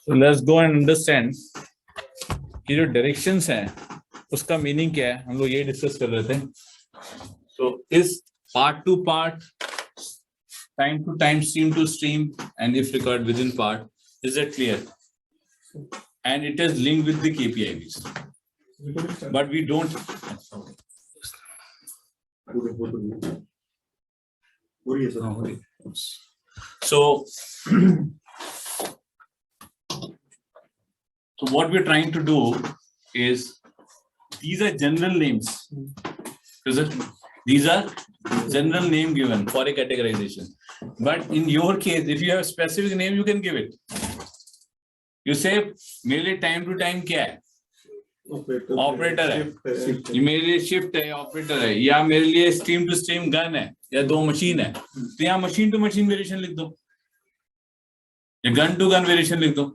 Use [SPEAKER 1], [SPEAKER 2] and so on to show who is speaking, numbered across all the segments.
[SPEAKER 1] So let's go and understand कि जो directions हैं उसका मीनिंग क्या है, हम लोग ये डिस्कस कर रहे थे. So is part to part, time to time, stream to stream, and if required within part, is that clear? And it is linked with the KPIs, but we don't. So what we're trying to do is, these are general names. Is it? These are general name given for a categorization. But in your case, if you have a specific name, you can give it. You say, मेरे लिए time to time क्या है? Operator है. मेरे लिए shift है, operator है. या मेरे लिए stream to stream gun है, या दो machine है. तो यहाँ machine to machine variation लिख दो. या gun to gun variation लिख दो.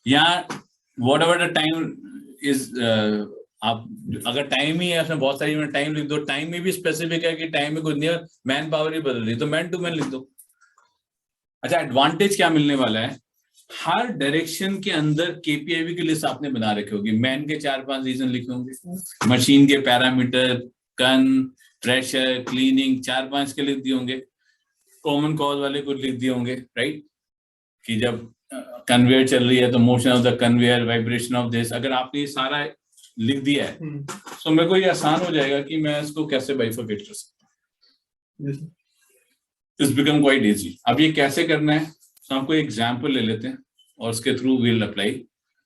[SPEAKER 1] यहाँ whatever the time is, आप अगर टाइम ही है उसमें बहुत सारी टाइम लिख दो. टाइम में भी स्पेसिफिक है कि टाइम में कुछ नहीं है, मैन पावर ही बदल रही, तो मैन टू मैन लिख दो. अच्छा, एडवांटेज क्या मिलने वाला है, हर डायरेक्शन के अंदर केपीआईवी की लिस्ट आपने बना रखी होगी. मैन के 4-5 रीजन लिखे होंगे, मशीन के पैरामीटर, गन, प्रेशर, क्लीनिंग 4-5 के लिख दिए होंगे, कॉमन कॉज वाले कुछ लिख दिए होंगे, राइट, कि जब कन्वेयर चल रही है तो motion of the conveyor, vibration of this. अगर आपने ये सारा लिख दिया है तो मेरे को ये आसान हो जाएगा कि मैं इसको कैसे बाइफरकेट कर सकता हूँ. It's become quite easy. अब ये कैसे करना है, तो आपको एग्जांपल ले लेते हैं और उसके through we will apply.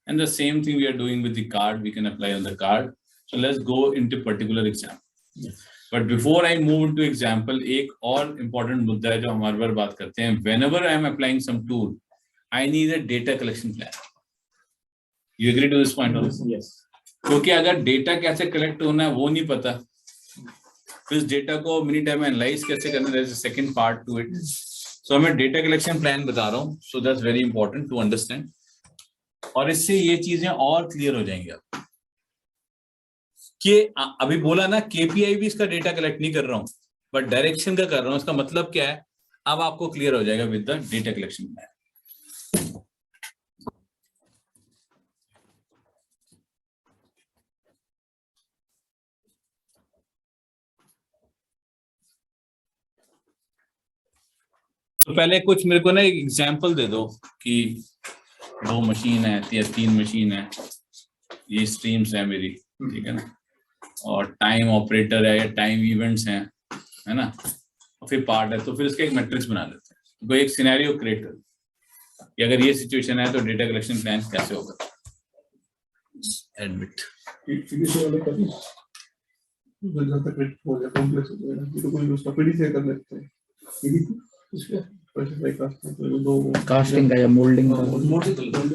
[SPEAKER 1] And the same thing we are doing with the card, we can apply on the card. So let's go into particular example. But before I move into example, एक और important मुद्दा है जो हम हर बार बात करते हैं. Whenever I am applying some tool, I need a data collection plan. You agree to this point? Yes. क्योंकि अगर डेटा कैसे कलेक्ट होना है वो नहीं पता, फिर डेटा को मिनी टाइम एनालाइज कैसे करना है, second part to it. So मैं डेटा कलेक्शन प्लान बता रहा हूँ. So that's very important to understand. और इससे ये चीजें और क्लियर हो जाएंगी आप कि अभी बोला ना केपीआई भी इसका डेटा कलेक्ट नहीं कर रहा हूँ, बट डायरेक्शन का कर रहा हूँ. इसका मतलब क्या है, अब आपको क्लियर हो जाएगा with the data collection plan. तो पहले कुछ मेरे को ना एक एग्जांपल दे दो कि 2 मशीन है या 3 मशीन है, ये स्ट्रीम्स है मेरी, ठीक है ना, और टाइम ऑपरेटर है या टाइम इवेंट्स हैं, है ना, और फिर पार्ट है. तो फिर इसका एक मैट्रिक्स बना लेते हैं. तो एक सिनेरियो क्रिएट कर कि अगर ये सिचुएशन है तो डेटा कलेक्शन प्लान कैसे होगा. एडमिट
[SPEAKER 2] कास्टिंग का या मोल्डिंग का.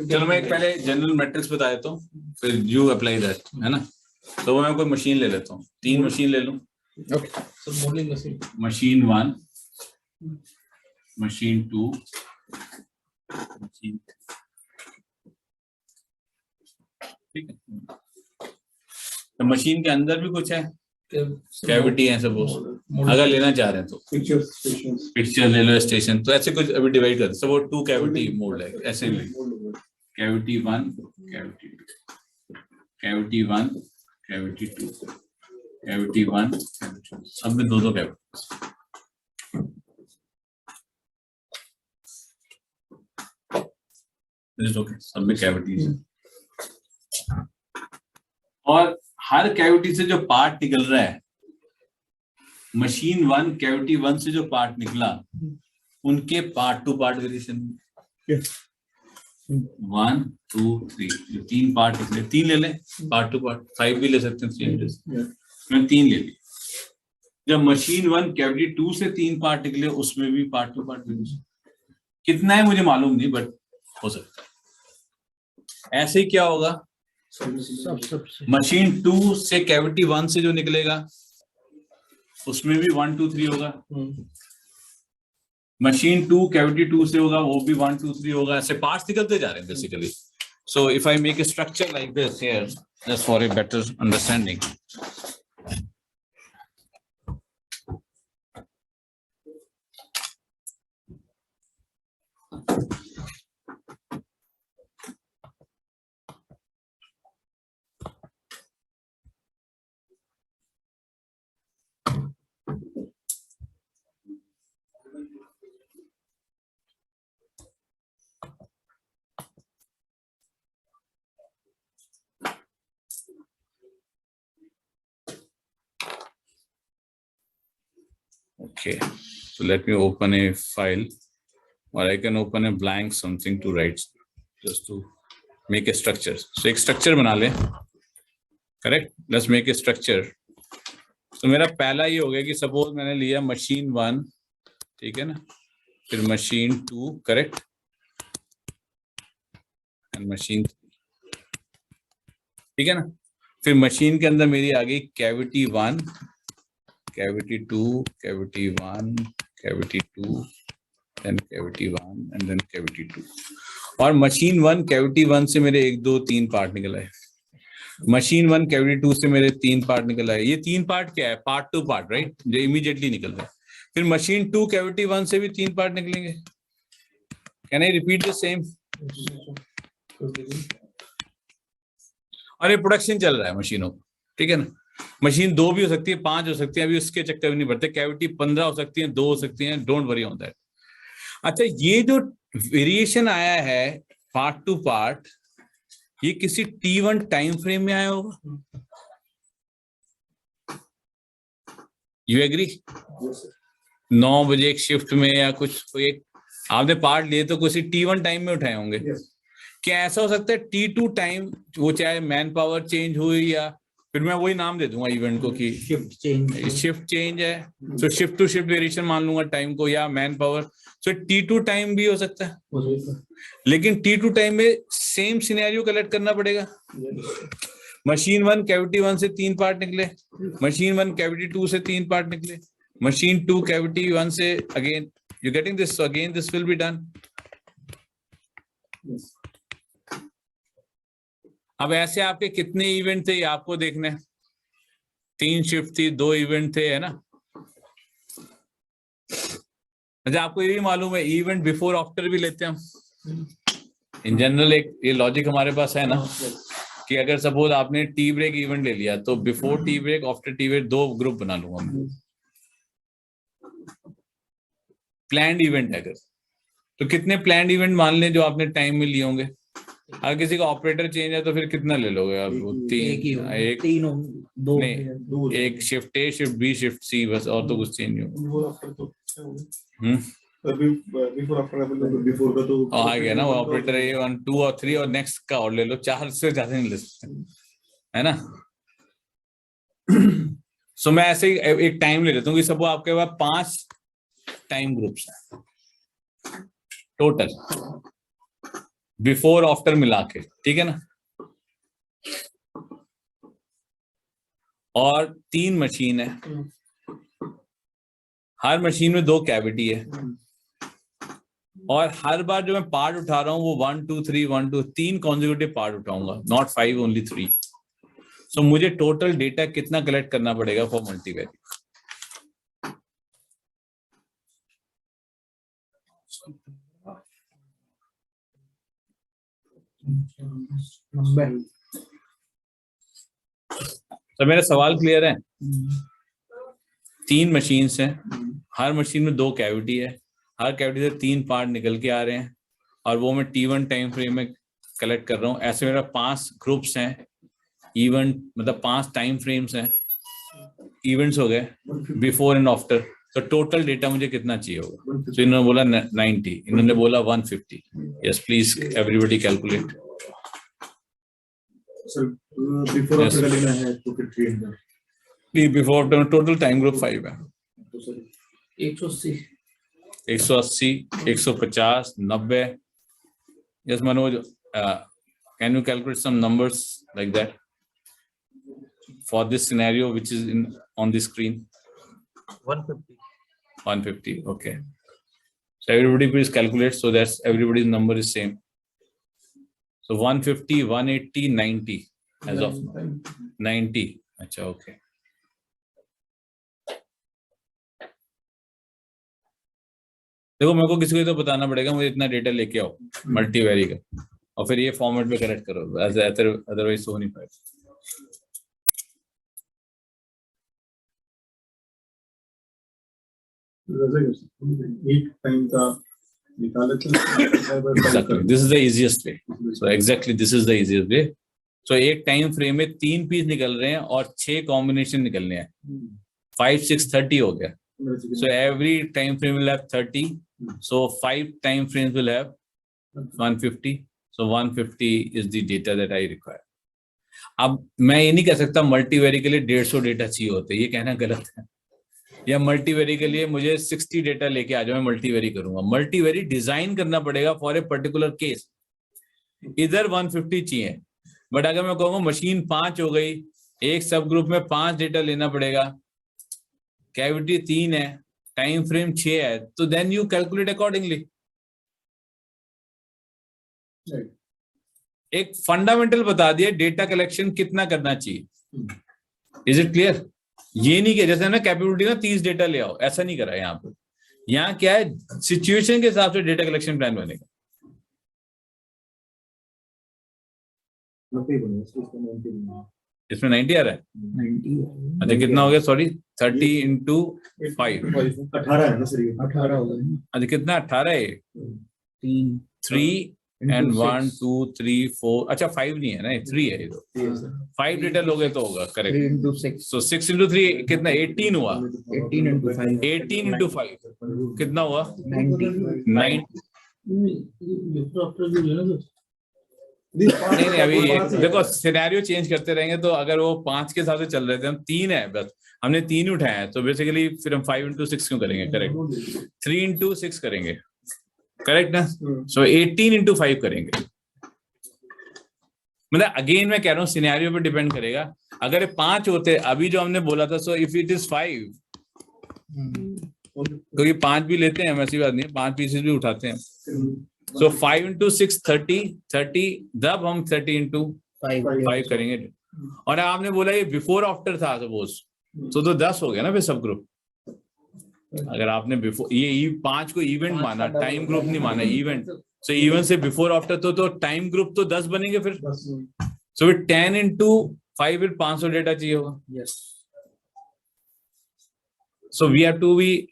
[SPEAKER 1] चलो मैं एक पहले जनरल मैट्रिक्स बता देता हूँ, फिर यू अप्लाई दैट, है ना. तो मैं कोई मशीन ले लेता हूँ, 3 मशीन ले लूँ.
[SPEAKER 2] Okay. So moulding machine,
[SPEAKER 1] machine 1, machine 2, machine, ठीक है. तो मशीन के अंदर भी कुछ है, कैविटी है सपोज, अगर लेना चाह रहे हैं तो पिक्चर ले लो, स्टेशन, तो ऐसे कुछ अभी डिवाइड कर. सपोज 2 कैविटी मोल्ड है, ऐसे ले, cavity 1, cavity 2, cavity 1, cavity 2, cavity 1, cavity 2, सब में 2-2 कैविटी. ओके, सब में कैविटीज है. और हर कैविटी से जो पार्ट निकल रहा है, मशीन 1 कैविटी 1 से जो पार्ट निकला, उनके पार्ट टू पार्ट वेरिएशन 1, 2, 3, जो 3 पार्ट निकले, 3 ले लें पार्ट टू पार्ट, 5 भी ले सकते हैं, 3 में 3 ले ली. जब मशीन 1 कैविटी 2 से 3 पार्ट निकले, उसमें भी पार्ट टू पार्ट वेरिएशन. कितना है मुझे मालूम नहीं, बट हो सकता है. ऐसे ही क्या होगा, मशीन 2 से कैविटी 1 से जो निकलेगा उसमें भी 1, 2, 3 होगा. मशीन 2 कैविटी 2 से होगा, वो भी 1, 2, 3 होगा. ऐसे पार्ट्स निकलते जा रहे हैं basically. So if I make a structure like this here, just for a better understanding. Okay, so let me open a file, or I can open a blank something to write, just to make a structure. So एक structure बना ले, correct? Let's make a structure. So मेरा पहला ये हो गया कि suppose मैंने लिया machine 1, ठीक है ना, फिर machine 2, correct? And machine 3, ठीक है ना, फिर machine के अंदर मेरी आ गई cavity 1, cavity 2, cavity 1, cavity 2, then cavity 1 and then cavity 2. और machine 1 cavity 1 से मेरे 1 2 3 पार्ट निकल आए, machine 1 cavity 2 से मेरे 3 पार्ट निकल आए. ये 3 पार्ट क्या है? पार्ट टू पार्ट, राइट, जो इमीडिएटली निकल रहे हैं. फिर machine 2 cavity 1 से भी 3 पार्ट निकलेंगे. Can I repeat the same? और ये प्रोडक्शन चल रहा है मशीनों, ठीक है ना. मशीन 2 भी हो सकती है, 5 हो सकती है, अभी उसके चक्कर में नहीं बढ़ते. कैविटी 15 हो सकती है, 2 हो सकती हैं, डोंट वरी ऑन दैट. अच्छा, ये जो वेरिएशन आया है पार्ट टू पार्ट, ये किसी T1 टाइम फ्रेम में आया होगा. You agree? 9 बजे एक शिफ्ट में या कुछ, कोई एक आपने पार्ट लिए तो किसी T1 टाइम में उठाए होंगे. क्या ऐसा हो सकता है T2 टाइम, वो चाहे मैन पावर चेंज हुई, या फिर मैं वही नाम दे दूंगा इवेंट को कि शिफ्ट चेंज है, तो शिफ्ट टू शिफ्ट वेरिएशन मान लूंगा टाइम को, या मैन पावर. सो T2 टाइम भी हो सकता है, लेकिन T2 टाइम में सेम सिनेरियो कलेक्ट करना पड़ेगा. मशीन 1 कैविटी 1 से 3 पार्ट निकले, मशीन 1 कैविटी 2 से 3 पार्ट निकले, मशीन 2 कैविटी 1 से, again you getting this, so again this will be done. अब ऐसे आपके कितने इवेंट थे ये आपको देखना है. 3 शिफ्ट थी, 2 इवेंट थे, है ना. अच्छा, आपको ये भी मालूम है इवेंट बिफोर आफ्टर भी लेते हैं हम. इन जनरल एक ये लॉजिक हमारे पास है ना, कि अगर सपोज आपने टी ब्रेक इवेंट ले लिया, तो before tea break, after tea break 2 group बना लूंगा मैं. प्लान्ड इवेंट है अगर, तो कितने प्लान्ड इवेंट मान लें जो आपने टाइम में लिए होंगे. अगर किसी का ऑपरेटर चेंज है तो फिर कितना ले लोगे आप? 3 एक shift A, shift B, shift C, बस, और तो कुछ चेंज नहीं होगा. आ गया ना वो ऑपरेटर, ए 1 2 और 3, और नेक्स्ट का और ले लो, 4 से ज्यादा नहीं ले सकते, है ना. सो मैं ऐसे ही एक टाइम ले लेता हूँ कि सब आपके पास 5 टाइम ग्रुप्स हैं टोटल, बिफोर आफ्टर मिला के, ठीक है ना. और 3 मशीन है, हर मशीन में 2 कैविटी है, और हर बार जो मैं पार्ट उठा रहा हूं वो 1 2 3 1 2 3 कॉन्जिक्यूटिव पार्ट उठाऊंगा, नॉट 5, ओनली 3. सो मुझे टोटल डेटा कितना कलेक्ट करना पड़ेगा फॉर मल्टीवेरिएट? तो मेरा सवाल क्लियर है? 3 मशीन्स हैं, हर मशीन में 2 कैविटी है, हर कैविटी से 3 पार्ट निकल के आ रहे हैं, और वो मैं T1 टाइम फ्रेम में कलेक्ट कर रहा हूँ. ऐसे मेरा 5 ग्रुप्स हैं, इवेंट मतलब 5 टाइम फ्रेम्स हैं, इवेंट्स हो गए बिफोर एंड आफ्टर. तो टोटल डेटा मुझे कितना चाहिए होगा? तो इन्होंने बोला 90, इन्होंने बोला 150. Yes please everybody calculate.
[SPEAKER 3] Before after लेना है तो फिर 300.
[SPEAKER 1] Before after total time group 5 है.
[SPEAKER 2] 180,
[SPEAKER 1] 150, 90. Yes, Manoj, can you calculate some numbers like that for this scenario which is on the screen? 150. Okay. So everybody please calculate so that everybody's number is same. So 150, 180, 90 as of now. 90. Acha, okay. देखो, मेरे को किसी को तो बताना पड़ेगा मुझे इतना डेटा लेके आओ मल्टीवेरी का, और फिर ये फॉर्मेट में करेक्ट करो, अदरवाइज हो नहीं पाएगा.
[SPEAKER 3] एक टाइम का निकाले तो
[SPEAKER 1] exactly this is the easiest way. So exactly this is the easiest way. So एक टाइम फ्रेम में 3 पीस निकल रहे हैं और 6 कॉम्बिनेशन निकलने हैं. 5 6 30 हो गया. So every time frame will have 30. So 5 time frames will have 150. So 150 is the data that I require. अब मैं ये नहीं कह सकता मल्टीवेरी के लिए 150 डेटा चाहिए होते, ये कहना गलत है। या मल्टीवेरी के लिए मुझे 60 डेटा लेके आ जाओ, मैं मल्टीवेरी करूंगा। मल्टीवेरी डिजाइन करना पड़ेगा फॉर ए पर्टिकुलर केस। इधर 150 चाहिए, बट अगर मैं कहूँगा मशीन 5 हो गई, एक सब ग्रुप में 5 डेटा लेना पड़ेगा, कैविटी 3 है, टाइम फ्रेम 6 है, तो देन यू कैलकुलेट अकॉर्डिंगली। एक फंडामेंटल बता दिया डेटा कलेक्शन कितना करना चाहिए। Is it clear? ये नहीं किया जैसे ना कैपेबिलिटी ना 30 डेटा ले आओ, ऐसा नहीं करा यहाँ पे। यहाँ क्या है, सिचुएशन के हिसाब से डेटा कलेक्शन प्लान बनेगा। इसमें 90 आ रहा है। अच्छा कितना हो गया? सॉरी 30 into 5
[SPEAKER 3] 18 है ना सर ये?
[SPEAKER 2] 18 हो गए।
[SPEAKER 1] अच्छा कितना? 18 है। 3 and 1 2 3 4 अच्छा 5 नहीं है ना, 3 है ये तो। 5 डेटा लोगे तो होगा करेक्ट।
[SPEAKER 2] 3 into 6
[SPEAKER 1] सो 6 into 3 कितना? 18 हुआ।
[SPEAKER 2] 18 into 5
[SPEAKER 1] 18 into 5 कितना हुआ?
[SPEAKER 2] 90
[SPEAKER 1] 9। नहीं अभी देखो सिनेरियो चेंज करते रहेंगे, तो अगर वो 5 के हिसाब से चल रहे थे, हम 3 है बस, हमने 3 ही उठाए हैं, तो बेसिकली फिर हम 5 into 6 क्यों करेंगे? करेक्ट। 3 into 6 करेंगे, करेक्ट ना? सो 18 into 5 करेंगे। मतलब अगेन मैं कह रहा हूँ सिनेरियो पे डिपेंड करेगा। अगर 5 होते अभी जो हमने बोला था, सो इफ इट इज 5, क्योंकि 5 भी लेते हैं, ऐसी बात नहीं है, 5 पीसेस भी उठाते हैं। सो 5 into 6 30 जब हम 30 into 5 करेंगे। और आपने बोला ये बिफोर आफ्टर था सपोज, तो 10 हो गया ना फिर सब ग्रुप। अगर आपने बिफोर ये 5 को इवेंट माना, टाइम ग्रुप नहीं माना, इवेंट, सो इवेंट से बिफोर आफ्टर तो टाइम ग्रुप तो 10 बनेंगे फिर। सो 10 into 5 फिर 500 डेटा चाहिए होगा।
[SPEAKER 2] Yes.
[SPEAKER 1] So we have to be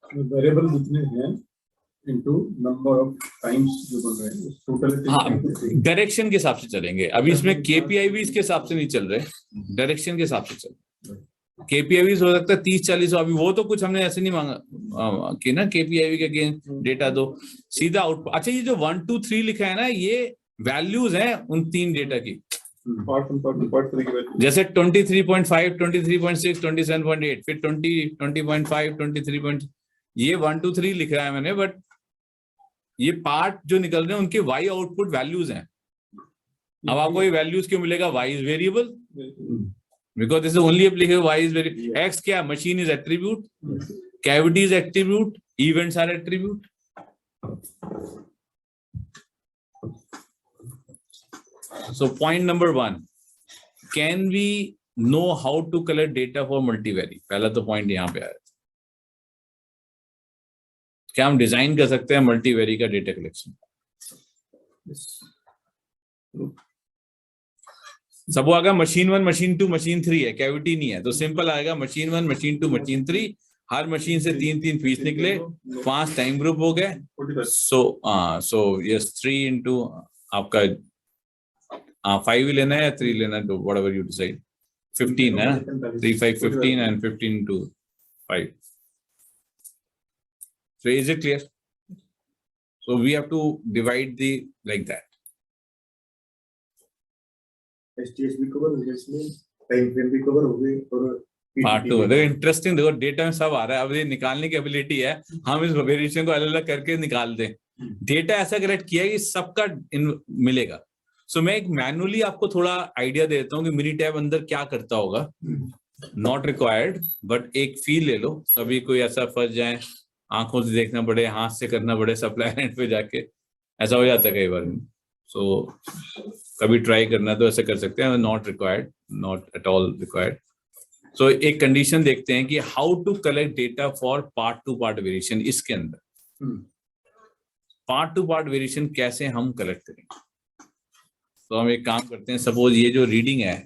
[SPEAKER 3] variable जितने हैं इनटू नंबर ऑफ टाइम्स जो बन रहे हैं टोटल।
[SPEAKER 1] हाँ डायरेक्शन के हिसाब से चलेंगे। अभी इसमें केपीआई भी इसके हिसाब से नहीं चल रहे, डायरेक्शन के हिसाब से चल रहे। केपीआई हो सकता है 30-40, अभी वो तो कुछ हमने ऐसे नहीं मांगा कि ना केपीआई के अगेंस्ट डेटा दो, सीधा आउटपुट। अच्छा ये जो 1 2 3 लिखा है ना, ये वैल्यूज हैं उन 3 डेटा की। जैसे 23.5 23.6 27.8 फिर 20.5 23. ये 1 2 3 लिख रहा है मैंने, बट ये पार्ट जो निकल रहे हैं उनके वाई आउटपुट वैल्यूज हैं। अब आपको ये वैल्यूज क्यों मिलेगा? Why is variable, because this is only applicable y is very x क्या? machine is attribute, cavity is attribute, events are attribute. So point number 1, can we know how to collect data for multivary? पहला तो point यहाँ पे आया, क्या हम design कर सकते हैं मल्टीवेरी का डेटा कलेक्शन? सब अगर मशीन 1 मशीन 2 मशीन 3 है, कैविटी नहीं है, तो सिंपल आएगा मशीन 1 मशीन 2 मशीन 3, हर मशीन से 3 पीस निकले, 5 टाइम ग्रुप हो गए। सो यस 3 into आपका 5 ही लेना है या 3 लेना है, तो व्हाटएवर यू डिसाइड। 15 है ना, 3 5 15 and 15 into 5. So is it clear? So we have to divide the like that.
[SPEAKER 3] STS भी कवर हो गया, इसमें टाइम फ्रेम भी कवर हो गए और
[SPEAKER 1] पार्ट 2 देखो इंटरेस्टिंग, देखो डेटा में सब आ रहा है। अब ये निकालने की एबिलिटी है, हम इस वेरिएशन को अलग अलग करके निकाल दें। डेटा ऐसा कलेक्ट किया कि सबका मिलेगा। सो मैं एक मैनुअली आपको थोड़ा आइडिया देता हूँ कि मिनी टैब अंदर क्या करता होगा। नॉट रिक्वायर्ड, बट एक फील ले लो। कभी कोई ऐसा फंस जाए, आंखों से देखना पड़े, हाथ से करना पड़े, सप्लाई एंड पे जाके, ऐसा हो जाता है कई बार। सो कभी ट्राई करना तो ऐसे कर सकते हैं। Not required, not at all required. So एक कंडीशन देखते हैं कि how to collect data for part to part variation. इसके अंदर पार्ट टू पार्ट वेरिएशन कैसे हम कलेक्ट करेंगे? तो हम एक काम करते हैं, सपोज ये जो रीडिंग है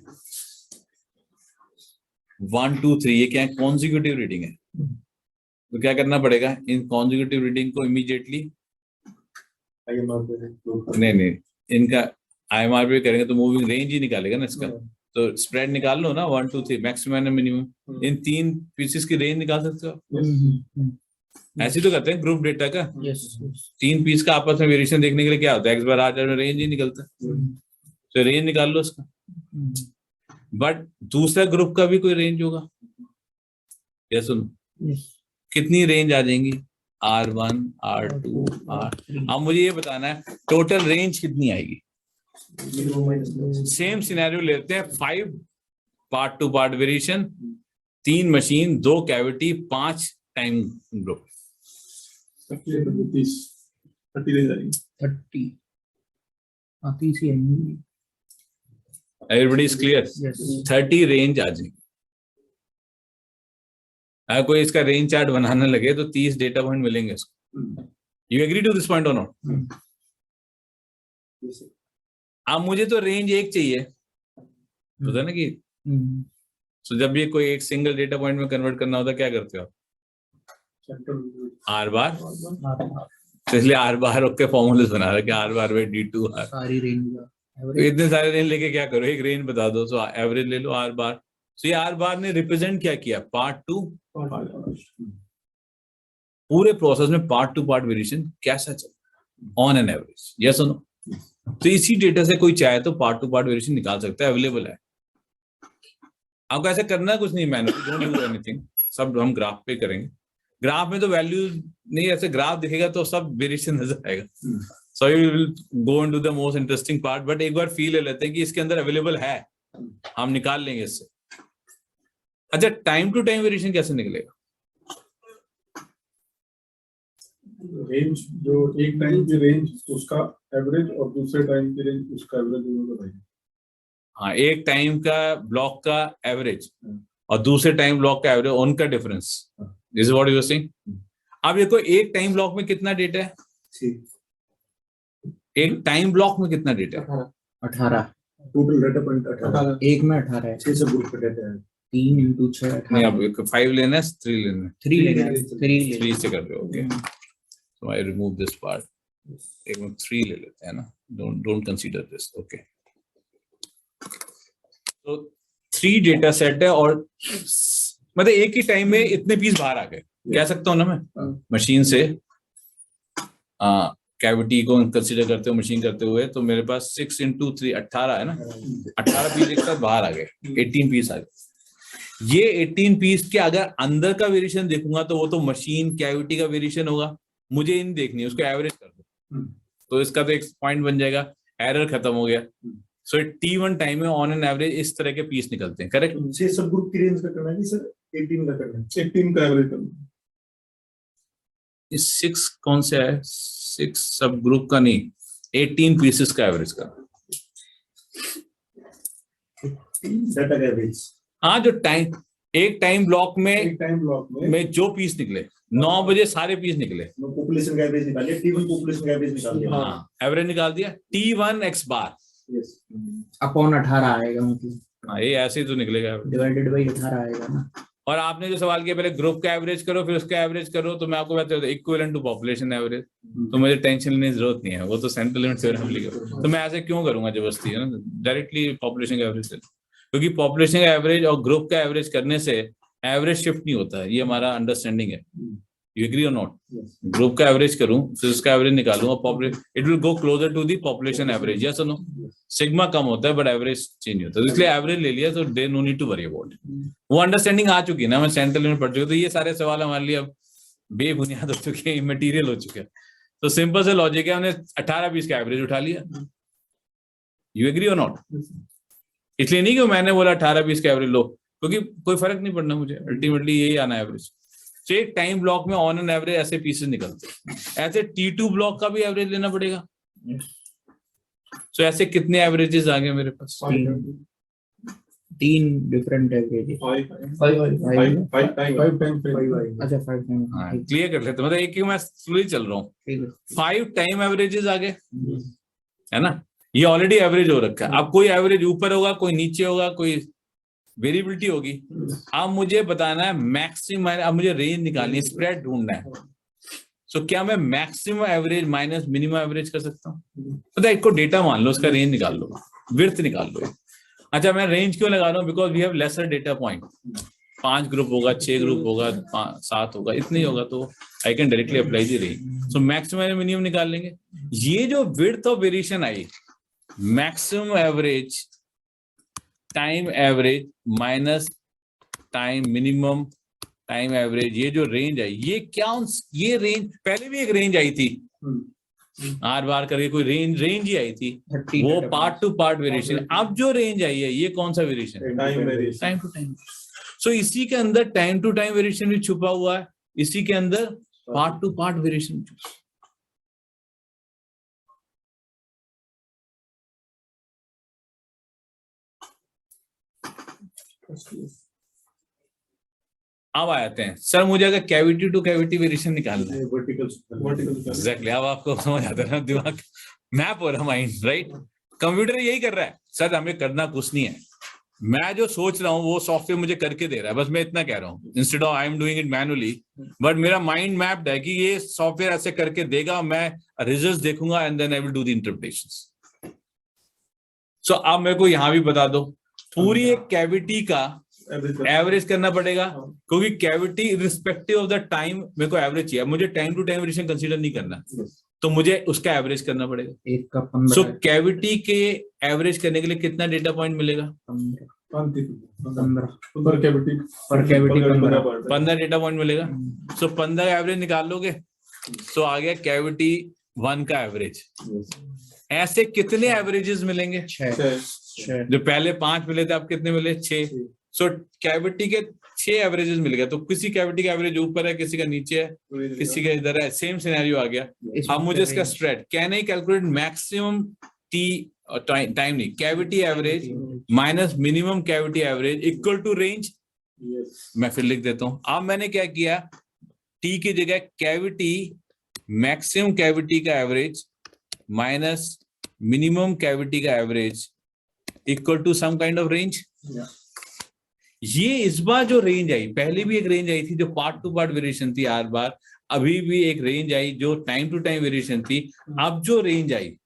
[SPEAKER 1] 1 2 3, ये क्या है? कॉन्जिक्यूटिव रीडिंग है। तो क्या करना पड़ेगा? इन कॉन्जिक्यूटिव रीडिंग को इमीडिएटली नहीं इनका IMR पे करेंगे तो मूविंग रेंज ही निकालेगा ना इसका। तो स्प्रेड निकाल लो ना, 1 2 3 maximum and minimum, in 3 pieces की रेंज निकाल सकते हो। ऐसे तो करते हैं ग्रुप डेटा का,
[SPEAKER 2] यस
[SPEAKER 1] 3 पीस का आपस में वेरिएशन देखने के लिए क्या होता है, x बार आर में रेंज ही निकलता है, तो रेंज निकाल लो उसका। बट दूसरा ग्रुप का भी कोई रेंज होगा, या सुनो कितनी रेंज आ जाएंगी, R1 R2 R3। अब मुझे ये बताना है टोटल रेंज कितनी आएगी। सेम सिनेरियो लेते हैं, 5 part to part variation, 3 machine, 2 cavity, 5 time group,
[SPEAKER 3] 30 range आएगी।
[SPEAKER 2] 30 हाँ 30 ही है।
[SPEAKER 1] एवरीबॉडी इज क्लियर, 30 रेंज आ जाएगी। अगर कोई इसका रेंज चार्ट बनाने लगे तो 30 डेटा पॉइंट मिलेंगे इसको। You agree to this point और नॉट? अब मुझे तो रेंज 1 चाहिए, होता है ना कि तो जब भी कोई एक सिंगल डेटा पॉइंट में कन्वर्ट करना होता है क्या करते हो, आर बार, तो इसलिए आर बार के फॉर्मूले बना रहे कि R bar by D2 R.
[SPEAKER 2] सारी रेंज
[SPEAKER 1] तो इतने सारे रेंज लेके क्या करो, एक रेंज बता दो, तो एवरेज ले लो आर बार। तो ये आर बार ने रिप्रेजेंट क्या किया, पार्ट टू। पूरे प्रोसेस में पार्ट टू पार्ट वेरिएशन कैसा चल ऑन एन एवरेज, यस और नो? तो इसी डेटा से कोई चाहे तो पार्ट टू पार्ट वेरिएशन निकाल सकता है, अवेलेबल है। आपको ऐसे करना कुछ नहीं, मैनुअली डोंट डू एनीथिंग, सब हम ग्राफ पे करेंगे। ग्राफ में तो वैल्यू नहीं, ऐसे ग्राफ दिखेगा तो सब वेरिएशन नजर आएगा। So you will go into the most interesting part, but एक बार फील ले लेते हैं कि इसके अंदर अवेलेबल है, हम निकाल लेंगे इससे। अच्छा, टाइम टू टाइम वेरिएशन कैसे निकलेगा?
[SPEAKER 3] रेंज जो एक टाइम की रेंज उसका एवरेज और दूसरे टाइम की रेंज उसका एवरेज दोनों बताइए।
[SPEAKER 1] हाँ, एक टाइम का ब्लॉक का एवरेज और दूसरे टाइम ब्लॉक का एवरेज, उनका difference, this is what you are saying. अब देखो एक टाइम ब्लॉक में कितना डेटा है, एक टाइम ब्लॉक में कितना डेटा है,
[SPEAKER 2] 18
[SPEAKER 3] टोटल डेटा पॉइंट 18,
[SPEAKER 2] एक में 18 है,
[SPEAKER 3] 6 सब ग्रुप का डेटा है।
[SPEAKER 2] 3 into 6
[SPEAKER 1] नहीं, अब 5 लेना है, 3 लेना है,
[SPEAKER 2] 3 लेना है,
[SPEAKER 1] 3 से कर रहे हो, okay. So I remove this part, एक में 3 ले लेते हैं ना, डोंट कंसीडर दिस, ओके। तो 3 डेटा सेट है और मतलब एक ही टाइम में इतने पीस बाहर आ गए, कह सकता हूँ ना मैं मशीन से, कैविटी को कंसीडर करते हुए, मशीन करते हुए, तो मेरे पास 6 into 3 18 है ना, 18 पीस एक साथ बाहर आ गए, 18 पीस आ गए। ये 18 पीस के अगर अंदर का वेरिएशन देखूंगा तो वो तो मशीन कैविटी का वेरिएशन होगा, मुझे इन देखनी है, उसको एवरेज कर दो, तो इसका तो एक पॉइंट बन जाएगा, एरर खत्म हो गया। सो T1 टाइम में ऑन एन एवरेज इस तरह के पीस निकलते हैं, करेक्ट?
[SPEAKER 3] छह सब ग्रुप की रेंज का करना है कि सर 18 का करना है? 18 का एवरेज करना है।
[SPEAKER 1] इस 6 कौन से है, 6 सब ग्रुप का नहीं, 18 पीसेस का एवरेज का।
[SPEAKER 3] डेटा का एवरेज,
[SPEAKER 1] हाँ, जो टाइम एक टाइम ब्लॉक
[SPEAKER 3] एक टाइम ब्लॉक में
[SPEAKER 1] जो पीस निकले, 9 बजे सारे पीस निकले,
[SPEAKER 3] पॉपुलेशन का एवरेज निकालिए, T1 पॉपुलेशन का एवरेज निकाल दिया।
[SPEAKER 1] हाँ, एवरेज निकाल दिया, T1 x बार,
[SPEAKER 3] यस,
[SPEAKER 2] अपॉन 18 आएगा, मतलब
[SPEAKER 1] हाँ ये ऐसे ही तो निकलेगा।
[SPEAKER 2] डिवाइडेड बाई 18 आएगा ना।
[SPEAKER 1] और आपने जो सवाल किया, पहले ग्रुप का एवरेज करो फिर उसका एवरेज करो, तो मैं आपको बता दूं इक्विवेलेंट टू पॉपुलेशन एवरेज, तो मुझे टेंशन लेने की जरूरत नहीं है, वो तो सेंट्रल लिमिट थ्योरम लिखा, तो मैं ऐसे क्यों करूंगा जबरदस्ती, है ना, डायरेक्टली पॉपुलेशन का एवरेज, क्योंकि पॉपुलेशन का एवरेज और ग्रुप का एवरेज करने से एवरेज शिफ्ट नहीं होता है, ये हमारा अंडरस्टैंडिंग है। यू एग्री और नॉट? ग्रुप का एवरेज करूं फिर उसका एवरेज निकालूं और it will go closer to the population average, yes और नो? सिग्मा कम होता है बट एवरेज चेंज नहीं होता, तो इसलिए एवरेज ले लिया, तो they no need to worry about. वो अंडरस्टैंडिंग आ चुकी है ना, मैं सेंट्रल लिमिट पढ़ चुका, तो ये सारे सवाल हमारे लिए अब बेबुनियाद हो चुके हैं, इमटेरियल हो चुके हैं। तो सिंपल से लॉजिक है, हमने 18 पीस का एवरेज उठा लिया। यू एग्री और नॉट? इसलिए नहीं कि मैंने बोला 18 पीस का एवरेज लो, क्योंकि कोई फर्क नहीं पड़ना मुझे, अल्टीमेटली यही आना एवरेज। तो एक टाइम ब्लॉक में ऑन एन एवरेज ऐसे पीसेस निकलते हैं, ऐसे T2 ब्लॉक का भी एवरेज लेना पड़ेगा। सो ऐसे कितने एवरेजेस आ गए मेरे पास?
[SPEAKER 2] 3 डिफरेंट एवरेज,
[SPEAKER 3] 5 टाइम,
[SPEAKER 2] अच्छा 5 टाइम,
[SPEAKER 1] हाँ, क्लियर कर लेते, मतलब एक मैं स्लोली चल रहा हूँ। 5 टाइम एवरेजेस आ गए, है ना, ये ऑलरेडी एवरेज हो रखा है। अब कोई एवरेज ऊपर होगा, कोई नीचे होगा, कोई वेरिएबिलिटी होगी। अब मुझे बताना है मैक्सिमम, अब मुझे रेंज निकालनी है, स्प्रेड ढूंढना है। सो क्या मैं maximum average minus minimum average कर सकता हूँ? पता है, एक को डेटा मान लो, उसका रेंज निकाल लो, विड्थ निकाल लो, अच्छा मैं रेंज क्यों लगा रहा हूँ? Because we have lesser data point. 5 group होगा, 6 ग्रुप होगा, 7 होगा, इतना ही होगा, तो I can directly apply the range. So maximum minimum निकाल लेंगे। ये जो width of variation I, maximum average time average minus time minimum time average, ये जो रेंज आई, ये क्या ये रेंज पहले भी एक रेंज आई थी आर बार करके, कोई रेंज ही आई थी, वो पार्ट टू पार्ट वेरिएशन। अब जो रेंज आई है ये कौन सा variation? Time to time. So इसी के अंदर टाइम टू टाइम वेरिएशन भी छुपा हुआ है, इसी के अंदर पार्ट टू पार्ट वेरिएशन। अब आते हैं सर, मुझे अगर कैविटी टू कैविटी वेरिएशन निकालना है, एग्जैक्टली, अब आपको समझ आता है ना, दिमाग मैप हो रहा, माइंड, राइट? कंप्यूटर यही कर रहा है सर, हमें करना कुछ नहीं है, मैं जो सोच रहा हूँ वो सॉफ्टवेयर मुझे करके दे रहा है, बस मैं इतना कह रहा हूँ, instead of I am doing it manually, but मेरा माइंड मैप्ड है कि ये सॉफ्टवेयर ऐसे करके देगा, मैं रिजल्ट्स देखूंगा and then I will do the interpretations. So अब मेरे को यहाँ भी बता दो, पूरी एक कैविटी का एवरेज करना पड़ेगा, क्योंकि cavity respective of the time मेरे को एवरेज चाहिए, मुझे time to time variation consider नहीं करना, तो मुझे उसका एवरेज करना पड़ेगा।
[SPEAKER 2] एक का 15।
[SPEAKER 1] सो कैविटी के एवरेज करने के लिए कितना डेटा पॉइंट मिलेगा?
[SPEAKER 2] 15
[SPEAKER 3] पर कैविटी
[SPEAKER 1] 15 डेटा पॉइंट मिलेगा। सो 15 एवरेज निकाल लोगे, सो आ गया कैविटी 1 का एवरेज। ऐसे कितने एवरेजेस मिलेंगे?
[SPEAKER 2] 6।
[SPEAKER 1] जो पहले 5 मिले थे, अब कितने मिले? 6। सो कैविटी के 6 एवरेजेस मिल गए, तो किसी कैविटी का एवरेज ऊपर है, किसी का नीचे है, किसी का इधर है, सेम सिनेरियो आ गया। अब मुझे इसका spread, can I calculate maximum T time, नहीं, cavity average minus minimum cavity average equal to range. मैं फिर लिख देता हूं। अब मैंने क्या किया, टी की जगह कैविटी मैक्सिमम कैविटी का एवरेज माइनस मिनिमम कैविटी का average equal to some kind of range. ये इस बार जो रेंज आई, पहले भी एक रेंज आई थी जो पार्ट टू पार्ट वेरिएशन थी आर बार, अभी भी एक रेंज आई जो टाइम टू टाइम वेरिएशन थी। अब जो रेंज आई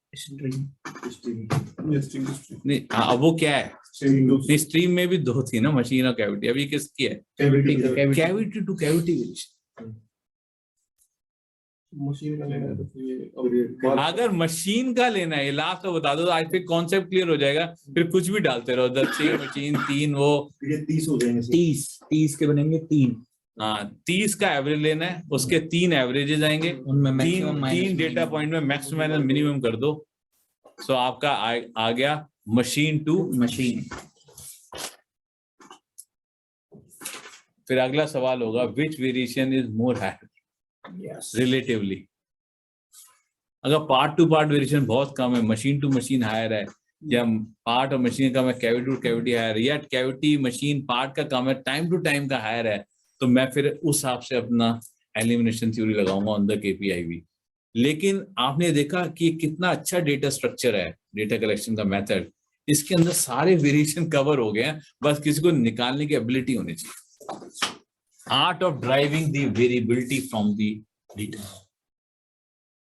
[SPEAKER 1] नहीं, अब वो क्या है? स्ट्रीम में भी 2 थी ना, मशीन और कैविटी, अभी किसकी है? Cavity two cavity variation.
[SPEAKER 3] Machine का लेना है तो
[SPEAKER 1] अगर मशीन का लेना है, लास्ट तो बता दो, आई थिंक कॉन्सेप्ट क्लियर हो जाएगा, फिर कुछ भी डालते रहो, 10 मशीन 3, वो
[SPEAKER 4] 30 हो जाएंगे।
[SPEAKER 2] 30 के बनेंगे 3।
[SPEAKER 1] हाँ, 30 का एवरेज लेना है, उसके 3 एवरेजेस आएंगे,
[SPEAKER 2] उनमें मैक्सिमम
[SPEAKER 1] 3 डेटा पॉइंट में मैक्सिमम माइनस मिनिमम कर दो, सो आपका आ गया मशीन टू
[SPEAKER 2] मशीन।
[SPEAKER 1] फिर अगला सवाल होगा, which variation is more higher relatively? अगर पार्ट टू पार्ट वेरिएशन बहुत कम है, मशीन टू मशीन हायर है, या पार्ट और मशीन कम है, कैविटी टू कैविटी हायर, या कैविटी मशीन पार्ट का कम है, टाइम टू टाइम का हायर है, तो मैं फिर उस हिसाब से अपना एलिमिनेशन थ्योरी लगाऊंगा ऑन द केपीआईवी। लेकिन आपने देखा कि कितना अच्छा डेटा स्ट्रक्चर है, डेटा कलेक्शन का मेथड, इसके अंदर सारे वेरिएशन कवर हो गए हैं, बस किसी को निकालने की एबिलिटी होनी चाहिए। Art of driving the variability from the data.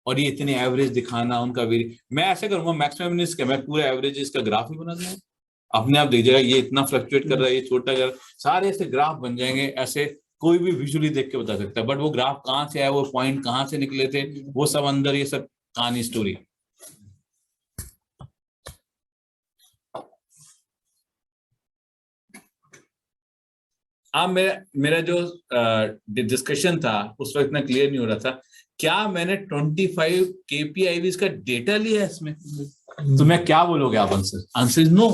[SPEAKER 1] और ये इतने एवरेज दिखाना उनका मैं ऐसे करूंगा, मैक्सिमम इसका मैं पूरा एवरेज इसका ग्राफ ही बना दूंगा, अपने आप देख जाएगा ये इतना फ्लक्चुएट कर रहा है, ये छोटा कर, सारे ऐसे ग्राफ बन जाएंगे, ऐसे कोई भी विजुअली देख के बता सकता है। बट वो ग्राफ कहाँ से आया, वो पॉइंट कहाँ से निकले थे, वो सब अंदर, ये सब कहानी स्टोरी। अब मेरा जो डिस्कशन था उस वक्त इतना क्लियर नहीं हो रहा था, क्या मैंने 25 केपीआईवीज का डेटा लिया है इसमें? तो मैं क्या बोलोगे आप? Answer is no.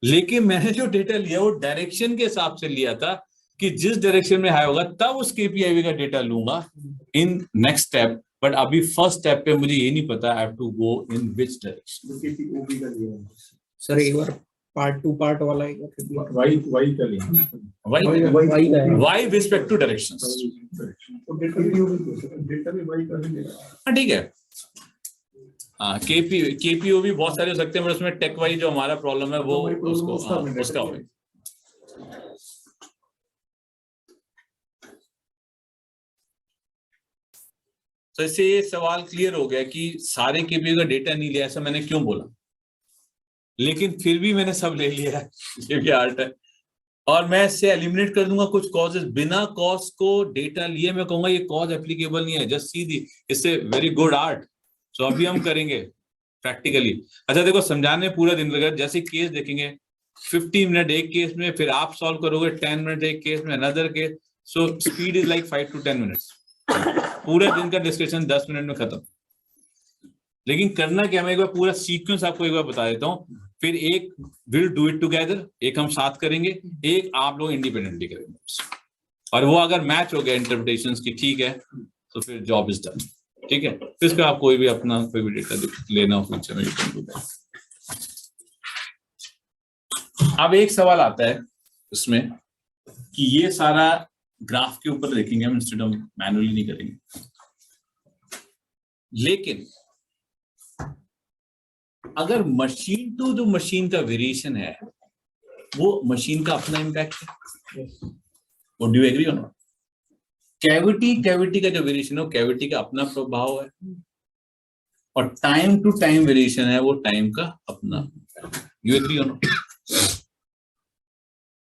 [SPEAKER 1] लेकिन मैंने जो डेटा लिया वो डायरेक्शन के हिसाब से लिया था, कि जिस डायरेक्शन में हाई होगा तब उस केपीआईवी का डेटा लूंगा इन नेक्स्ट स्टेप। बट अभी फर्स्ट स्टेप पे मुझे ये नहीं पता I have to go in which direction.
[SPEAKER 2] Sir एक बार पार्ट टू पार्ट वाला एक
[SPEAKER 3] वाई का लिया,
[SPEAKER 1] Y respect to directions.
[SPEAKER 3] Data भी वाई का ही
[SPEAKER 1] ठीक है। केपीओ भी बहुत सारे हो सकते हैं, बट उसमें टेक वाइज जो हमारा प्रॉब्लम है वो उसका होगा। तो इससे ये सवाल क्लियर हो गया कि सारे केपीओ का डेटा नहीं लिया, ऐसा मैंने क्यों बोला। लेकिन फिर भी मैंने सब ले लिया है, ये भी आर्ट है। और मैं इससे एलिमिनेट कर दूंगा कुछ कॉजेस, बिना कॉज को डेटा लिए मैं कहूंगा ये कॉज एप्लीकेबल नहीं है, जस्ट सी दी, इससे वेरी गुड आर्ट। सो अभी हम करेंगे प्रैक्टिकली। अच्छा देखो, समझाने में पूरा दिन लगेगा, जैसे केस देखेंगे 15 मिनट एक केस में, फिर आप सॉल्व करोगे 10 मिनट एक केस में, another case. So speed is like 5 to 10 minutes, पूरे दिन का डिस्कशन 10 मिनट में खत्म। लेकिन करना क्या, मैं एक बार पूरा सीक्वेंस आपको एक बार बता देता हूँ, फिर एक विल डू इट टुगेदर, एक हम साथ करेंगे, एक आप लोग इंडिपेंडेंटली करेंगे, और वो अगर मैच हो गया इंटरप्रिटेशंस की, ठीक है, तो फिर जॉब इज डन। ठीक है, फिर इसका आप कोई भी अपना कोई भी डेटा लेना हो फ्यूचर में, you can do that। अब एक सवाल आता है इसमें कि ये सारा ग्राफ के ऊपर देखेंगे हम, इंस्टेड ऑफ मैनुअली नहीं करेंगे, लेकिन अगर मशीन टू जो मशीन का वेरिएशन है, वो मशीन का अपना इम्पैक्ट है, वो डू एग्री हो नॉट? कैविटी का जो वेरिएशन है, वो कैविटी का अपना प्रभाव है, और टाइम टू टाइम वेरिएशन है, वो टाइम का अपना। यू एग्री हो नॉट?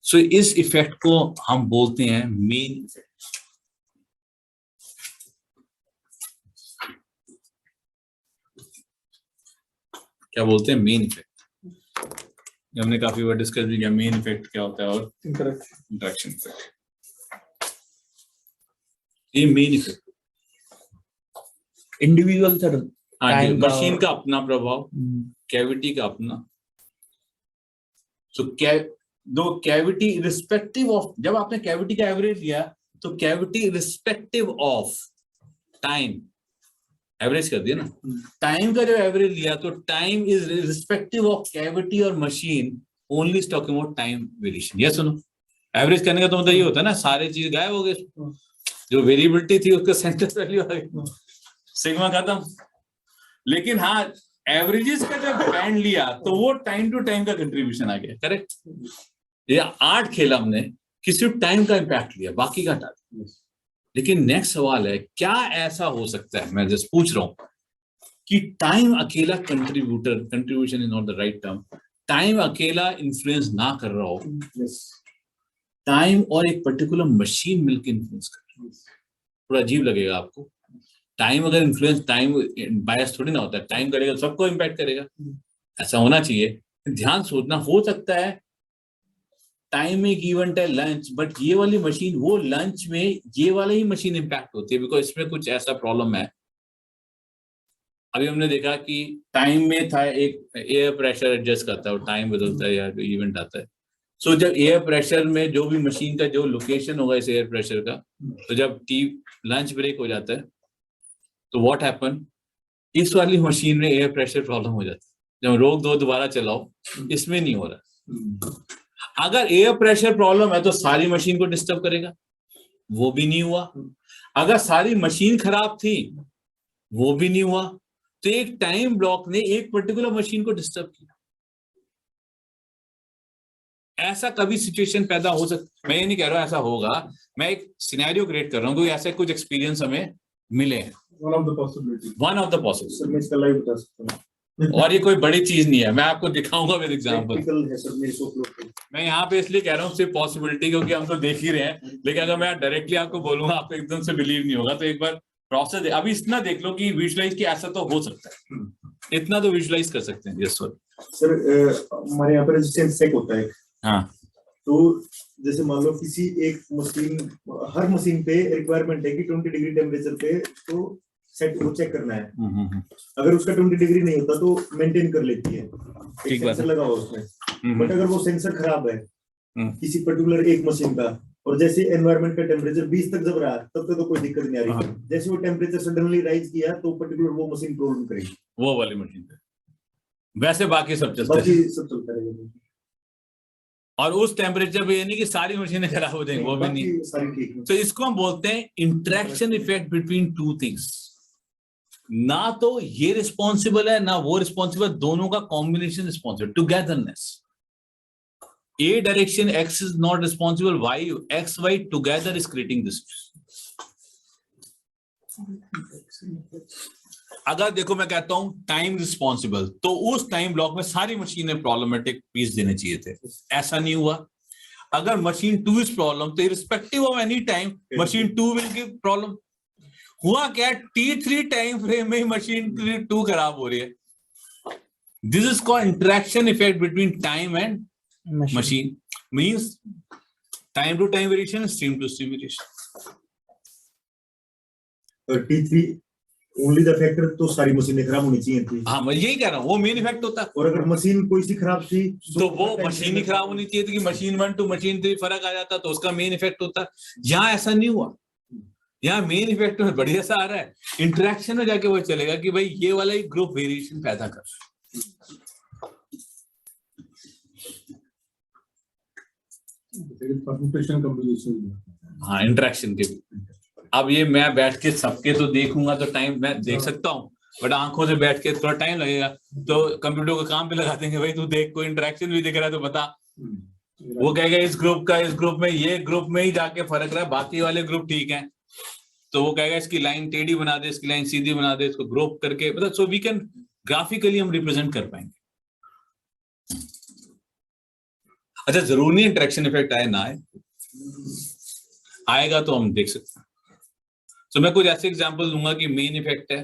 [SPEAKER 1] सो इस इफेक्ट को हम बोलते हैं मेन इफेक्ट। क्या बोलते हैं? Main effect. हमने काफी बार डिस्कस भी किया मेन इफेक्ट क्या होता है और इंटरेक्शन इफेक्ट। ये main effect
[SPEAKER 2] individual sir,
[SPEAKER 1] machine का अपना प्रभाव, कैविटी का अपना। सो दो कैविटी रिस्पेक्टिव ऑफ, जब आपने कैविटी का एवरेज लिया तो cavity respective of time average कर दिया ना, टाइम का जो एवरेज लिया तो time is respective of cavity और machine, only talking about time variation. ये सुनो, एवरेज करने का तो मतलब ये होता है ना, सारे चीज गायब हो गए, जो वेरिएबिलिटी थी उसका सेंटर वैल्यू आ गई, सिग्मा खत्म। लेकिन हाँ, एवरेजेस का जब बैंड लिया तो वो टाइम टू टाइम का कंट्रीब्यूशन आ गया। करेक्ट? ये 8 खेला हमने, किसी टाइम का इंपैक्ट लिया, बाकी का हटा दिया। लेकिन नेक्स्ट सवाल है, क्या ऐसा हो सकता है, मैं जस्ट पूछ रहा हूं कि टाइम अकेला contribution is not the right term, time अकेला इन्फ्लुएंस ना कर रहा हो, टाइम और एक पर्टिकुलर मशीन मिलकर इन्फ्लुएंस कर रही है। थोड़ा अजीब लगेगा आपको, टाइम अगर इन्फ्लुएंस, टाइम बायस थोड़ी ना होता है, टाइम करेगा सबको इम्पैक्ट करेगा, ऐसा होना चाहिए। ध्यान सोचना, हो सकता है टाइम में एक इवेंट है लंच, बट ये वाली मशीन, वो लंच में ये वाला ही मशीन इम्पैक्ट होती है, बिकॉज इसमें कुछ ऐसा प्रॉब्लम है। अभी हमने देखा कि टाइम में था एक एयर प्रेशर एडजस्ट करता है और टाइम बदलता है या इवेंट आता है। सो जब एयर प्रेशर में जो भी मशीन का जो लोकेशन होगा इस एयर प्रेशर का, तो जब लंच ब्रेक हो जाता है तो व्हाट हैपन, इस वाली मशीन में एयर प्रेशर प्रॉब्लम हो जाता है। जब रोक दो दोबारा चलाओ, इसमें नहीं हो रहा। अगर एयर प्रेशर प्रॉब्लम है तो सारी मशीन को डिस्टर्ब करेगा, वो भी नहीं हुआ। अगर सारी मशीन खराब थी, वो भी नहीं हुआ। तो एक टाइम ब्लॉक ने एक पर्टिकुलर मशीन को डिस्टर्ब किया। ऐसा कभी सिचुएशन पैदा हो सकता, मैं ये नहीं कह रहा हूं ऐसा होगा, मैं एक सिनेरियो क्रिएट कर रहा हूं, क्योंकि ऐसे कुछ एक्सपीरियंस हमें मिले हैं।
[SPEAKER 3] One of the possibility.
[SPEAKER 4] Sir मैं इसका लाइव बता सकता हूँ।
[SPEAKER 1] और ये कोई बड़ी चीज नहीं है, मैं आपको दिखाऊंगा विद एग्जांपल।
[SPEAKER 4] प्रैक्टिकल है सर, मेरे को upload करो।
[SPEAKER 1] मैं यहाँ पे इसलिए कह रहा हूँ सिर्फ पॉसिबिलिटी, क्योंकि हम तो देख ही रहे हैं, लेकिन अगर मैं डायरेक्टली आपको बोलूंगा आपको एकदम से बिलीव नहीं होगा। तो एक बार प्रोसेस अभी इतना देख लो कि विजुअलाइज कि ऐसा तो हो सकता है, इतना तो विजुअलाइज कर सकते हैं। यस
[SPEAKER 4] सर हमारे यहाँ पर रेजिस्टेंस चेक होता है।
[SPEAKER 1] हाँ,
[SPEAKER 4] तो जैसे मान लो किसी एक मशीन, हर मशीन पे रिक्वायरमेंट है कि 20 डिग्री टेम्परेचर पे तो सेट वो चेक करना है। अगर उसका 20 डिग्री नहीं होता तो मेंटेन कर लेती है, एक सेंसर लगा हुआ उसमें। बट अगर वो सेंसर खराब है किसी पर्टिकुलर एक मशीन का, और जैसे एनवायरनमेंट का टेम्परेचर 20 तक जब रहा तब तक तो कोई दिक्कत नहीं आ रही, जैसे वो टेम्परेचर सडनली राइज किया तो पर्टिकुलर वो मशीन प्रॉब्लम करेगी,
[SPEAKER 1] वो वाली मशीन पे। वैसे बाकी सब चलता
[SPEAKER 4] बाकी
[SPEAKER 1] है,
[SPEAKER 4] सब चलता रहेगा।
[SPEAKER 1] और उस टेम्परेचर पे ये नहीं कि सारी मशीनें खराब हो जाएंगी, वो भी नहीं।
[SPEAKER 4] सारी ठीक है।
[SPEAKER 1] तो इसको हम बोलते हैं interaction effect between two things. ना तो ये रिस्पॉन्सिबल है ना वो रिस्पॉन्सिबल, दोनों का combination responsible, togetherness. A direction X is not responsible, Y, X, Y together is creating this. अगर देखो मैं कहता हूं टाइम रिस्पॉन्सिबल, तो उस टाइम ब्लॉक में सारी मशीनें प्रॉब्लमेटिक पीस देने चाहिए थे, ऐसा नहीं हुआ। अगर मशीन 2 इज प्रॉब्लम, तो irrespective of any time machine 2 will give problem. हुआ क्या, T3 टाइम फ्रेम में मशीन 2 खराब हो रही है। This is called interaction effect between time and machine, means time to time variation, stream to stream variation.
[SPEAKER 4] और T3 only the factor, तो सारी मशीनें खराब होनी चाहिए थी।
[SPEAKER 1] हाँ, मैं यही कह रहा हूँ, वो मेन इफेक्ट होता है।
[SPEAKER 4] और अगर मशीन कोई सी खराब थी
[SPEAKER 1] तो वो मशीन ही खराब होनी चाहिए थी कि मशीन 1 टू मशीन 3 फर्क आ जाता, तो उसका मेन इफेक्ट होता। यहाँ ऐसा नहीं हुआ, यहाँ मेन इफेक्ट में बढ़िया सा आ रहा है, इंटरेक्शन में जाके वो चलेगा कि भाई ये वाला ही ग्रुप वेरिएशन पैदा कर।
[SPEAKER 3] Permutation combination.
[SPEAKER 1] हाँ, इंटरेक्शन के। अब ये मैं बैठ के सबके तो देखूंगा तो टाइम मैं देख सकता हूँ, बट आंखों से बैठ के थोड़ा टाइम लगेगा, तो कंप्यूटर को काम पे लगा देंगे, भाई तू देख कोई इंटरेक्शन भी दिख रहा है तो बता। वो कहेगा इस ग्रुप का इस ग्रुप में, ये ग्रुप में ही जाके फर्क रहा है, बाकी वाले ग्रुप ठीक है, तो वो कहेगा इसकी लाइन टेढ़ी बना दे, इसकी लाइन सीधी बना दे, इसको ग्रुप करके, मतलब सो वी कैन ग्राफिकली हम रिप्रेजेंट कर पाएंगे। अच्छा, जरूरी नहीं इंटरेक्शन इफेक्ट आए ना आए, आएगा तो हम देख सकते हैं। तो मैं कुछ ऐसे एग्जांपल दूंगा कि मेन इफेक्ट है,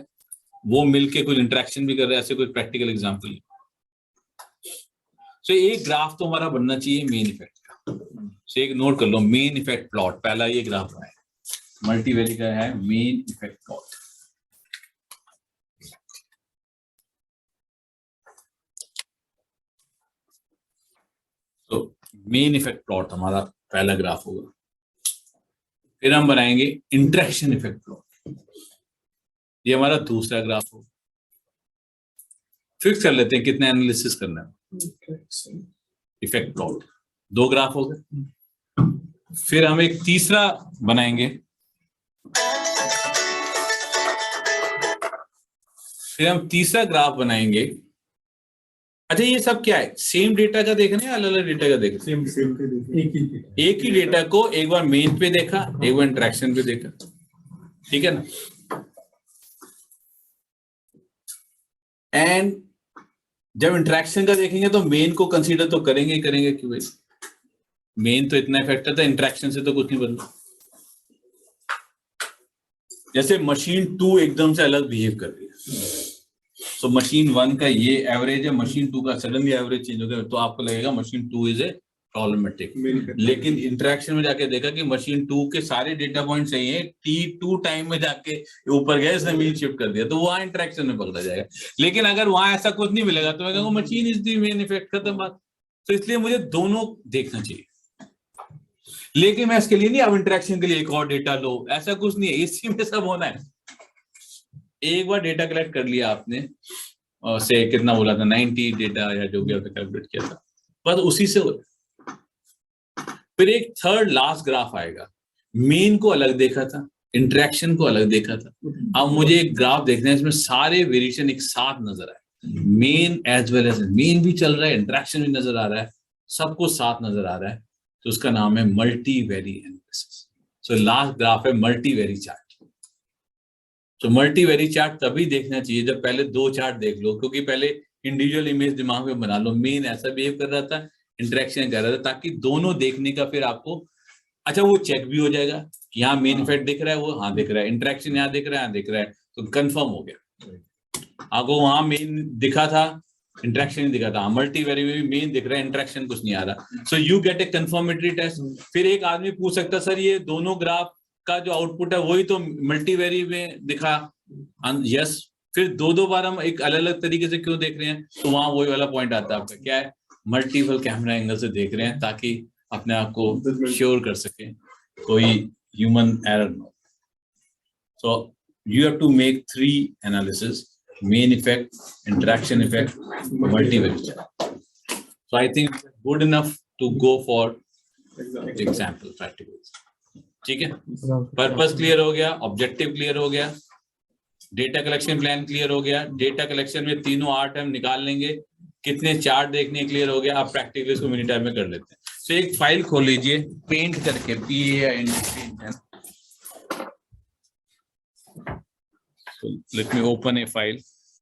[SPEAKER 1] वो मिलके कुछ इंटरेक्शन भी कर रहे हैं, ऐसे कुछ प्रैक्टिकल एग्जांपल। सो एक ग्राफ तो हमारा बनना चाहिए मेन इफेक्ट का। सो एक नोट कर लो, मेन इफेक्ट प्लॉट, पहला ये ग्राफ है, मल्टीवेरिएट का है मेन इफेक्ट प्लॉट। तो मेन इफेक्ट प्लॉट हमारा पहला ग्राफ होगा। फिर हम बनाएंगे इंटरेक्शन इफेक्ट प्लॉट, ये हमारा दूसरा ग्राफ होगा। फिक्स कर लेते हैं कितने एनालिसिस करना है। इफेक्ट प्लॉट 2 ग्राफ हो गए। फिर हम एक तीसरा बनाएंगे, फिर हम तीसरा ग्राफ बनाएंगे। अच्छा, ये सब क्या है, सेम डेटा का देखना है, अलग अलग डेटा का देखना?
[SPEAKER 3] सेम
[SPEAKER 1] एक ही डेटा को एक बार मेन पे देखा, एक बार इंटरेक्शन पे देखा, ठीक है ना। एंड जब इंटरेक्शन का देखेंगे तो मेन को कंसीडर तो करेंगे ही करेंगे कि भाई मेन तो इतना इफेक्ट था, इंटरेक्शन से तो कुछ नहीं बदला। जैसे मशीन 2 एकदम से अलग बिहेव कर रही है, तो मशीन 1 का ये एवरेज है, मशीन 2 का सडनली एवरेज चेंज हो गया, तो आपको लगेगा मशीन 2 इज ए प्रॉब्लमेटिक। लेकिन इंटरेक्शन में जाके देखा कि मशीन 2 के सारे डेटा पॉइंट सही है, T2 टाइम में जाके ऊपर गया, इसने मीन शिफ्ट कर दिया, तो वहां इंटरेक्शन में पकड़ा जाएगा। लेकिन अगर वहां ऐसा कुछ नहीं मिलेगा तो मैं कहूँगा machine is the main effect, खत्म बात। तो इसलिए मुझे दोनों देखना चाहिए, लेकिन मैं इसके लिए नहीं अब इंटरेक्शन के लिए एक और डेटा लो, ऐसा कुछ नहीं है, इसी में सब होना है। एक बार डेटा कलेक्ट कर लिया आपने, से कितना बोला था 90 डेटा या जो भी आपने कैलकुलेट किया था, बस उसी से हो। फिर एक थर्ड लास्ट ग्राफ आएगा, मेन को अलग देखा था, इंटरेक्शन को अलग देखा था। अब मुझे एक ग्राफ देखना है इसमें सारे वेरिएशन एक साथ नजर आए, men as well as men भी चल रहा है, इंटरेक्शन भी नजर आ रहा है, सब कुछ साथ नजर आ रहा है, तो उसका नाम है मल्टीवेरी एनालिसिस। सो लास्ट ग्राफ है मल्टीवेरी चार्ट। तो मल्टीवेरी चार्ट तभी देखना चाहिए जब पहले 2 चार्ट देख लो, क्योंकि पहले इंडिविजुअल इमेज दिमाग में बना लो, मेन ऐसा बिहेव कर रहा था, इंटरेक्शन कर रहा था, ताकि दोनों देखने का फिर आपको अच्छा वो चेक भी हो जाएगा कि यहाँ मेन इफेक्ट दिख रहा है, वो हाँ दिख रहा है, इंटरेक्शन यहाँ दिख रहा है, यहाँ दिख रहा है, तो कंफर्म हो गया। आपको वहां मेन दिखा था, इंटरेक्शन नहीं दिखा था, मल्टीवेरी में भी मेन दिख रहा है, इंटरेक्शन कुछ नहीं आ रहा, so you get a confirmatory test. फिर एक आदमी पूछ सकता सर ये दोनों ग्राफ का जो आउटपुट है वही तो मल्टीवेरी में दिखा, यस। फिर 2 बार हम एक अलग अलग तरीके से क्यों देख रहे हैं, तो वहां वही वाला पॉइंट आता है आपका, क्या है, मल्टीपल कैमरा एंगल से देख रहे हैं, ताकि अपने आप को श्योर कर सके कोई ह्यूमन एरर ना। So you have to make 3 analysis, main effect, interaction effect, multivari. So I think good enough to go for example practical, ठीक है। पर्पस क्लियर हो गया, ऑब्जेक्टिव क्लियर हो गया, डेटा कलेक्शन प्लान क्लियर हो गया, data collection में तीनों आर्ट हम निकाल लेंगे, कितने चार्ट देखने क्लियर हो गया। आप प्रैक्टिकली इसको मिनी टाइम में कर लेते हैं। तो एक फाइल खोल लीजिए पेंट करके, PAINT, So let me open a file.